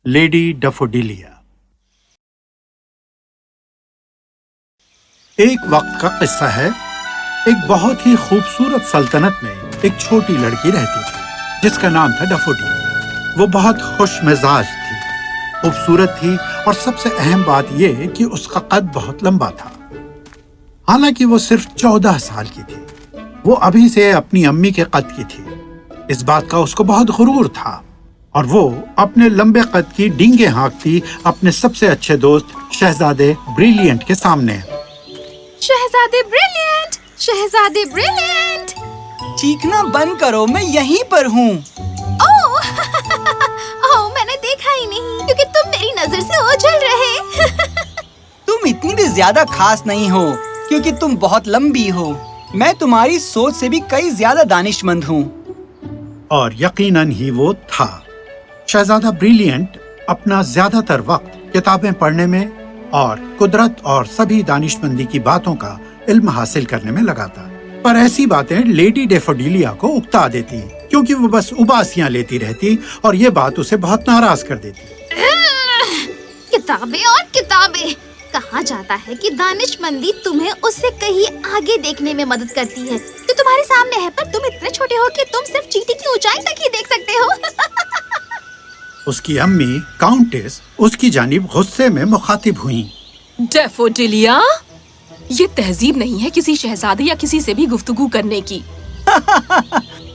Lady ڈیفوڈیلیا۔ ایک وقت کا قصہ ہے۔ ایک بہت ہی خوبصورت سلطنت میں ایک چھوٹی لڑکی رہتی تھی جس کا نام تھا ڈیفوڈیلیا۔ وہ بہت خوش مزاج تھی، خوبصورت تھی اور سب سے اہم بات یہ کہ اس کا قد بہت لمبا تھا۔ حالانکہ وہ صرف 14 سال کی تھی، وہ ابھی سے اپنی امی کے قد کی تھی۔ اس بات کا اس کو بہت غرور تھا اور وہ اپنے لمبے قد کی ڈینگیں ہانکتی اپنے سب سے اچھے دوست شہزادے بریلینٹ کے سامنے۔ شہزادے بریلینٹ، شہزادے بریلینٹ! چیخنا بند کرو، میں یہیں پر ہوں۔ اوہ میں نے دیکھا ہی نہیں کیونکہ تم میری نظر سے اوجھل رہے۔ تم اتنی بھی زیادہ خاص نہیں ہو کیونکہ تم بہت لمبی ہو۔ میں تمہاری سوچ سے بھی کئی زیادہ دانش مند ہوں۔ اور یقیناً ہی وہ تھا۔ شہزادہ بریلینٹ اپنا زیادہ تر وقت کتابیں پڑھنے میں اور قدرت اور سبھی دانش مندی کی باتوں کا علم حاصل کرنے میں لگاتا، پر ایسی باتیں لیڈی ڈیفوڈیلیا کو اکتا دیتی کیونکہ وہ بس اباسیاں لیتی رہتی اور یہ بات اسے بہت ناراض کر دیتی۔ کتابیں اور کتابیں! کہا جاتا ہے کہ دانش مندی تمہیں اس سے کہیں آگے دیکھنے میں مدد کرتی ہے جو تمہارے سامنے ہے، پر تم اتنے چھوٹے ہو کہ تم صرف چیٹی کی اونچائی تک ہی دیکھ سکتے ہو۔ اس کی امی کاؤنٹس اس کی جانب غصے میں مخاطب ہوئیں۔ ڈیفوڈیلیا، یہ تہذیب نہیں ہے کسی شہزادے یا کسی سے بھی گفتگو کرنے کی۔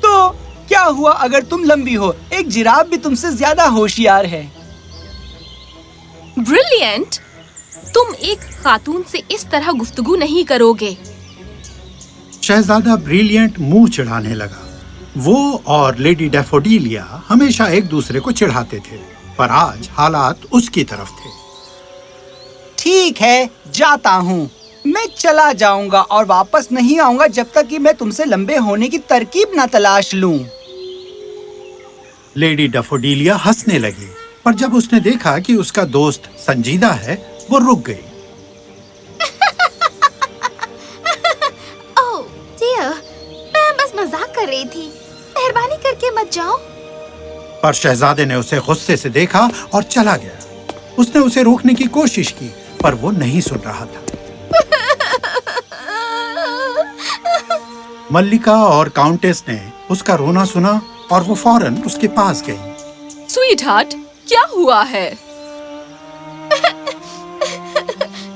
تو کیا ہوا اگر تم لمبی ہو؟ ایک جراب بھی تم سے زیادہ ہوشیار ہے۔ بریلینٹ، تم ایک خاتون سے اس طرح گفتگو نہیں کرو گے۔ شہزادہ بریلینٹ منہ چڑھانے لگا۔ وہ اور لیڈی ڈیفوڈیلیا ہمیشہ ایک دوسرے کو چڑھاتے تھے، پر آج حالات اس کی طرف تھے۔ ٹھیک ہے، جاتا ہوں۔ میں چلا جاؤں گا اور واپس نہیں آؤں گا جب تک کہ میں تم سے لمبے ہونے کی ترکیب نہ تلاش لوں۔ لیڈی ڈیفوڈیلیا ہنسنے لگی، پر جب اس نے دیکھا کہ اس کا دوست سنجیدہ ہے وہ رک گئی۔ اوہ ڈیئر، میں بس مذاق کر رہی تھی، مہربانی کر کے مت جاؤ۔ پر شہزادے نے اسے غصے سے دیکھا اور چلا گیا۔ اس نے اسے روکنے کی کوشش کی پر وہ نہیں سن رہا تھا۔ ملکہ اور کاؤنٹس نے اس کا رونا سنا اور وہ فوراً اس کے پاس گئی۔ سویٹ ہارٹ، کیا ہوا ہے؟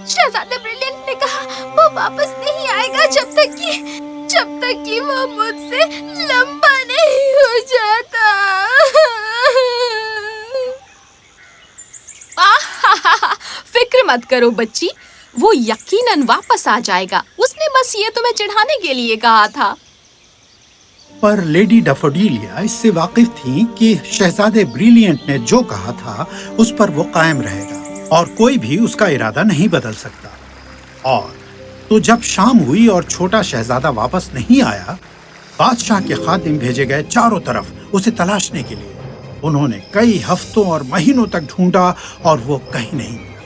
شہزادے بریلینٹ نے کہا وہ واپس نہیں آئے گا جب تک کہ وہ مجھ سے لمبا نہیں ہو جاتا۔ فکر مت کرو بچی، وہ یقیناً واپس آ جائے گا۔ اس نے بس یہ تمہیں چڑھانے کے لیے کہا تھا۔ پر لیڈی ڈیفوڈیلیا اس سے واقف تھی کہ شہزادے بریلینٹ نے جو کہا تھا اس پر وہ قائم رہے گا اور کوئی بھی اس کا ارادہ نہیں بدل سکتا۔ اور تو جب شام ہوئی اور چھوٹا شہزادہ واپس نہیں آیا، بادشاہ کے خادم بھیجے گئے چاروں طرف اسے تلاشنے کے لیے۔ انہوں نے کئی ہفتوں اور مہینوں تک ڈھونڈا اور وہ کہیں نہیں ملا۔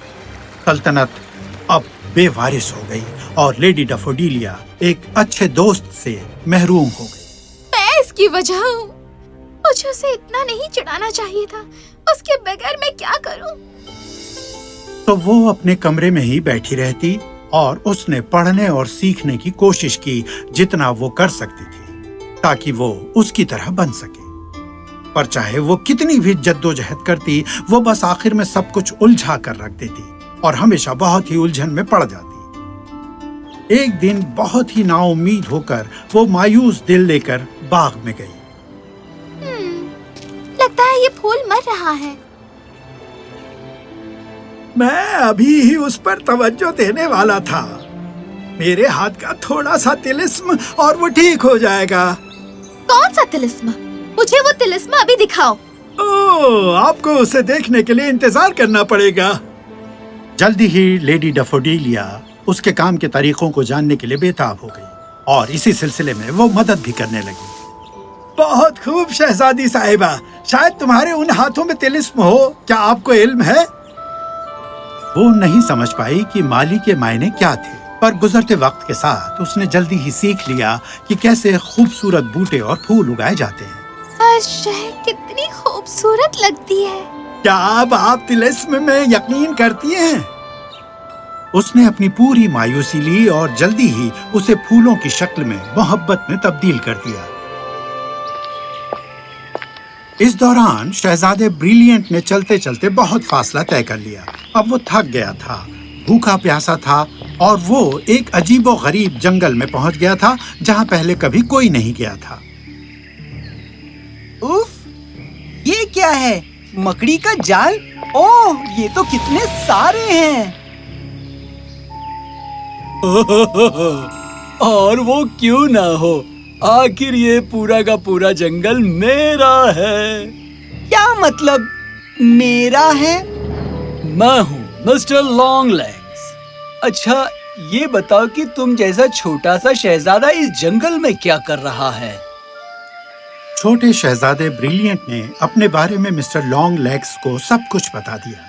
سلطنت اب بے وارث ہو گئی اور لیڈی ڈیفوڈیلیا ایک اچھے دوست سے محروم ہو گئی۔ میں اس کی وجہ ہوں، مجھے اسے اتنا نہیں چڑھانا چاہیے تھا۔ اس کے بغیر میں کیا کروں؟ تو وہ اپنے کمرے میں ہی بیٹھی رہتی اور اس نے پڑھنے اور سیکھنے کی کوشش کی جتنا وہ کر سکتی تھی تاکہ وہ اس کی طرح بن سکے۔ پر چاہے وہ کتنی بھی جد و جہد کرتی، وہ بس آخر میں سب کچھ الجھا کر رکھ دیتی اور ہمیشہ بہت ہی الجھن میں پڑ جاتی۔ ایک دن بہت ہی نا امید ہو کر وہ مایوس دل لے کر باغ میں گئی۔ لگتا ہے یہ پھول مر رہا ہے۔ میں ابھی ہی اس پر توجہ دینے والا تھا۔ میرے ہاتھ کا تھوڑا سا طلسم اور وہ ٹھیک ہو جائے گا۔ کون سا طلسم؟ مجھے وہ طلسم ابھی دکھاؤ۔ آپ کو اسے دیکھنے کے لیے انتظار کرنا پڑے گا۔ جلدی ہی لیڈی ڈیفوڈیلیا اس کے کام کے طریقوں کو جاننے کے لیے بےتاب ہو گئی اور اسی سلسلے میں وہ مدد بھی کرنے لگی۔ بہت خوب شہزادی صاحبہ، شاید تمہارے ان ہاتھوں میں طلسم ہو، کیا آپ کو علم ہے؟ وہ نہیں سمجھ پائی کہ مالی کے معنی کیا تھے، پر گزرتے وقت کے ساتھ اس نے جلدی ہی سیکھ لیا کہ کیسے خوبصورت بوٹے اور پھول اگائے جاتے ہیں۔ شہر کتنی خوبصورت لگتی ہے۔ क्या अब आप तिलिस्म में यकीन करती हैं? उसने अपनी पूरी मायूसी ली और जल्दी ही उसे फूलों की शक्ल में मोहब्बत में तब्दील कर दिया। इस दौरान शहजादे ब्रिलियंट ने चलते चलते बहुत फासला तय कर लिया। अब वो थक गया था, भूखा प्यासा था और वो एक अजीबो-गरीब जंगल में पहुंच गया था जहां पहले कभी कोई नहीं गया था। उफ, ये क्या है? मकड़ी का जाल? ओह, ये तो कितने सारे हैं। और वो क्यों ना हो, आखिर ये पूरा का पूरा जंगल मेरा है। क्या मतलब मेरा है? मैं हूँ मिस्टर लॉन्ग लेग्स। अच्छा, ये बताओ कि तुम जैसा छोटा सा शहजादा इस जंगल में क्या कर रहा है? छोटे शहजादे ब्रिलियंट ने अपने बारे में मिस्टर लॉन्ग लेग्स को सब कुछ बता दिया।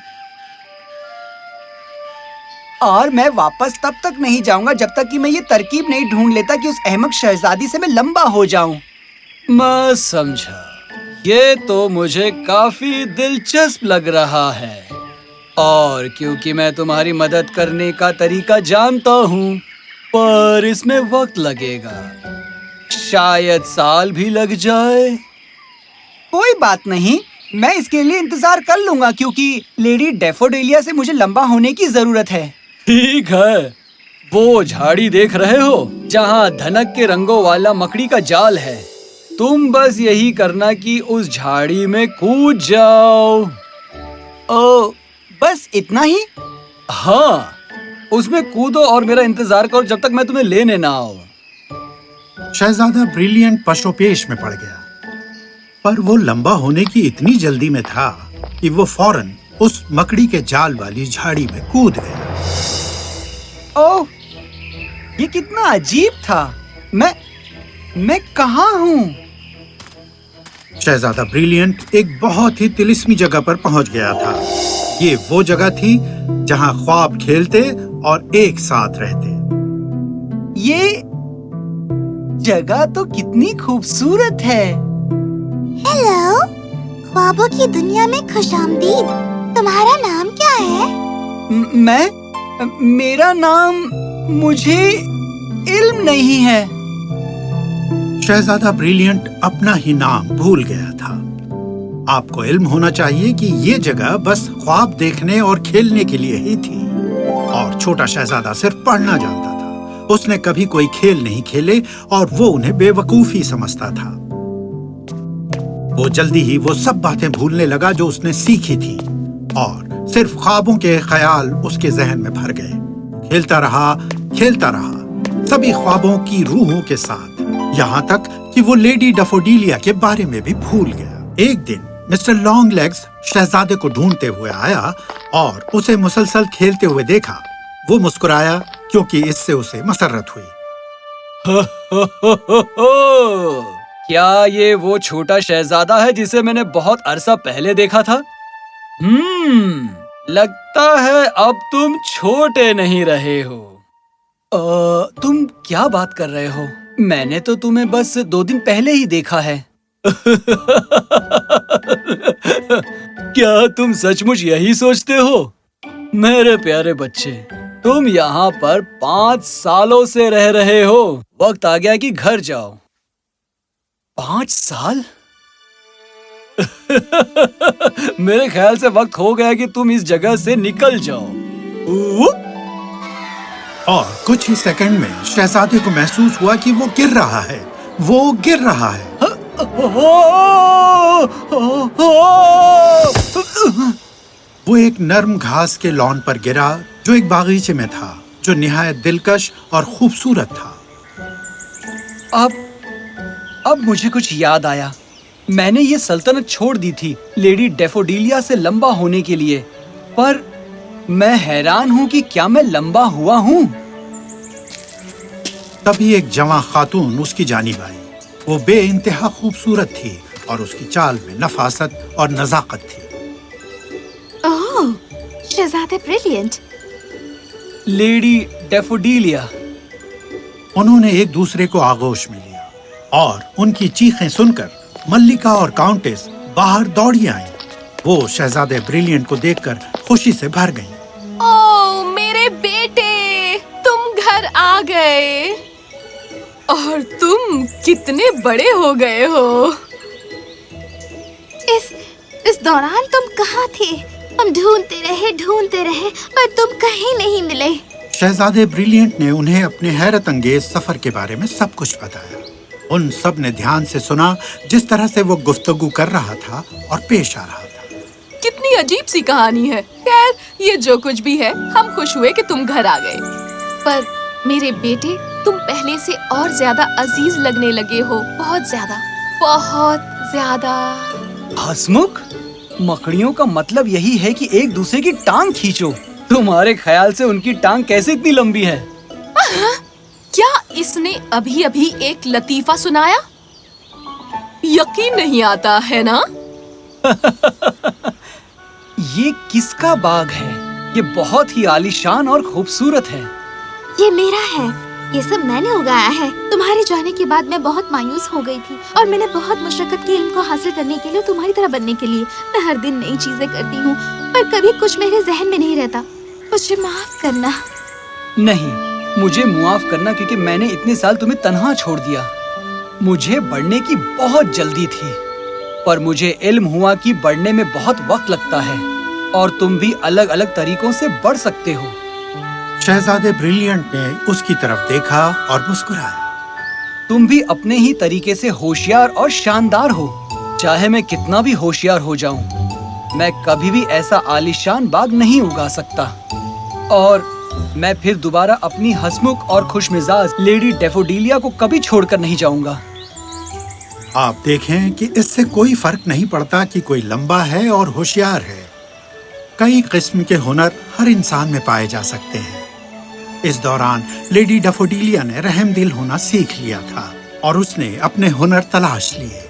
और मैं वापस तब तक नहीं जाऊंगा जब तक कि मैं ये तरकीब नहीं ढूंढ लेता कि उस अहमक शहजादी से मैं लंबा हो जाऊं। मैं समझा, ये तो मुझे काफी दिलचस्प लग रहा है और क्योंकि मैं तुम्हारी मदद करने का तरीका जानता हूँ, पर इसमें वक्त लगेगा, शायद साल भी लग जाए। कोई बात नहीं, मैं इसके लिए इंतजार कर लूंगा क्योंकि लेडी डैफोडिलिया से मुझे लंबा होने की जरूरत है। ठीक है, वो झाड़ी देख रहे हो जहाँ धनक के रंगों वाला मकड़ी का जाल है? तुम बस यही करना कि उस झाड़ी में कूद जाओ। ओ, बस इतना ही? हाँ, उसमें कूदो और मेरा इंतजार करो जब तक मैं तुम्हें लेने ना आऊं। शहजादा ब्रिलियंट पशोपेश में पड़ गया, पर वो लंबा होने की इतनी जल्दी में था कि वो फौरन उस मकड़ी के जाल वाली झाड़ी में कूद गया। ओह, ये कितना अजीब था। मैं कहाँ हूँ? शहजादा ब्रिलियंट एक बहुत ही तिलिस्मी जगह पर पहुंच गया था। ये वो जगह थी जहां ख्वाब खेलते और एक साथ रहते। ये जगह तो कितनी खूबसूरत है। हेलो, ख्वाबों की दुनिया में खुशामदीद। तुम्हारा नाम क्या है? मेरा नाम, मुझे इल्म नहीं है। शहजादा ब्रिलियंट अपना ही नाम भूल गया था। आपको इल्म होना चाहिए कि ये जगह बस ख्वाब देखने और खेलने के लिए ही थी और छोटा शहजादा सिर्फ पढ़ना जानता था। उसने कभी कोई खेल नहीं खेले और वो उन्हें बेवकूफी समझता था। वो जल्दी ही वो सब बातें भूलने लगा जो उसने सीखी थी और सिर्फ ख्वाबों के ख्याल उसके जहन में भर गए। खेलता रहा सभी ख्वाबों की रूहों के साथ, यहाँ तक कि वो लेडी डैफोडिलिया के बारे में भी भूल गया। एक दिन मिस्टर लॉन्ग लेग्स शहजादे को ढूंढते हुए आया और उसे मुसलसल खेलते हुए देखा। वो मुस्कुराया क्योंकि इससे उसे मसरत हुई। क्या ये वो छोटा शहजादा है जिसे मैंने बहुत अरसा पहले देखा था? लगता है अब तुम छोटे नहीं रहे हो। तुम क्या बात कर रहे हो? मैंने तो तुम्हें बस 2 दिन पहले ही देखा है। क्या तुम सचमुच यही सोचते हो? मेरे प्यारे बच्चे, तुम यहाँ पर 5 सालों से रह रहे हो। वक्त आ गया कि घर जाओ। 5 साल? मेरे ख्याल से वक्त हो गया कि तुम इस जगह से निकल जाओ। और कुछ ही सेकंड में शहजादे को महसूस हुआ कि वो गिर रहा है। वो एक नर्म घास के लॉन पर गिरा जो एक बागीचे में था, जो निहायत दिलकश और खूबसूरत था। अब मुझे कुछ याद आया। मैंने ये सल्तनत छोड़ दी थी लेडी डैफोडिलिया से लंबा होने के लिए, पर मैं हैरान हूँ कि क्या मैं लंबा हुआ हूँ? तभी एक जवां खातून उसकी जानिब आई। वो बेइंतहा खूबसूरत थी और उसकी चाल में नफासत और नजाकत थी। ओह, शहजादे ब्रिलियंट। लेडी डैफोडिलिया। उन्होंने एक दूसरे को आगोश में लिया और उनकी चीखें सुनकर मल्लिका और काउंटेस बाहर दौड़ी आईं। वो शहजादे ब्रिलियंट को देखकर खुशी से भर गईं। ओ मेरे बेटे, तुम घर आ गए और तुम कितने बड़े हो गए हो। इस दौरान तुम कहाँ थे? हम ढूंढते रहे पर तुम कहीं नहीं मिले। शहजादे ब्रिलियंट ने उन्हें अपने हैरत अंगेज सफर के बारे में सब कुछ बताया। उन सब ने ध्यान से सुना जिस तरह से वो गुफ्तगू कर रहा था और पेश आ रहा था। कितनी अजीब सी कहानी है। खैर, ये जो कुछ भी है, हम खुश हुए कि तुम घर आ गए। पर मेरे बेटे, तुम पहले से और ज्यादा अजीज लगने लगे हो। बहुत ज्यादा। हंसमुख, मकड़ियों का मतलब यही है कि एक दूसरे की टांग खींचो। तुम्हारे ख्याल से उनकी टांग कैसे इतनी लंबी है? क्या इसने अभी अभी एक लतीफा सुनाया? यकीन नहीं आता है ना? ये किसका बाग है? ये बहुत ही आलीशान और खूबसूरत है। ये मेरा है। ये सब मैंने उगाया है। तुम्हारे जाने के बाद मैं बहुत मायूस हो गई थी और मैंने बहुत मशक्कत की इल्म को हासिल करने के लिए, तुम्हारी तरह बनने के लिए। मैं हर दिन नई चीजें करती हूँ पर कभी कुछ मेरे जहन में नहीं रहता। मुझे माफ करना। नहीं, मुझे मुआफ करना, क्योंकि मैंने इतने साल तुम्हें तन्हा छोड़ दिया। मुझे बढ़ने की बहुत जल्दी थी, पर मुझे इल्म हुआ कि बढ़ने में बहुत वक्त लगता है और तुम भी अलग अलग तरीकों से बढ़ सकते हो। शहजादे ब्रिलियंट ने उसकी तरफ देखा और मुस्कुराया। तुम भी अपने ही तरीके से होशियार और शानदार हो। चाहे मैं कितना भी होशियार हो जाऊं, मैं कभी भी ऐसा आलीशान बाग नहीं उगा सकता। और मैं फिर दोबारा अपनी हंसमुख और खुशमिजाज लेडी डैफोडिलिया को कभी छोड़कर नहीं जाऊंगा। आप देखें कि इससे कोई फर्क नहीं पड़ता कि कोई लंबा है और होशियार है। कई किस्म के हुनर हर इंसान में पाए जा सकते हैं। इस दौरान लेडी डैफोडिलिया ने रहमदिल होना सीख लिया था और उसने अपने हुनर तलाश लिए।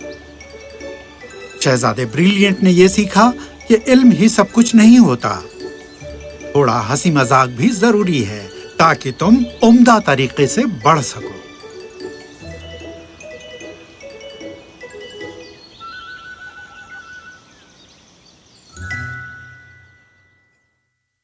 शहजादे ब्रिलियंट ने यह सीखा कि इल्म ही सब कुछ नहीं होता। थोड़ा हंसी मजाक भी जरूरी है ताकि तुम उम्दा तरीके से बढ़ सको।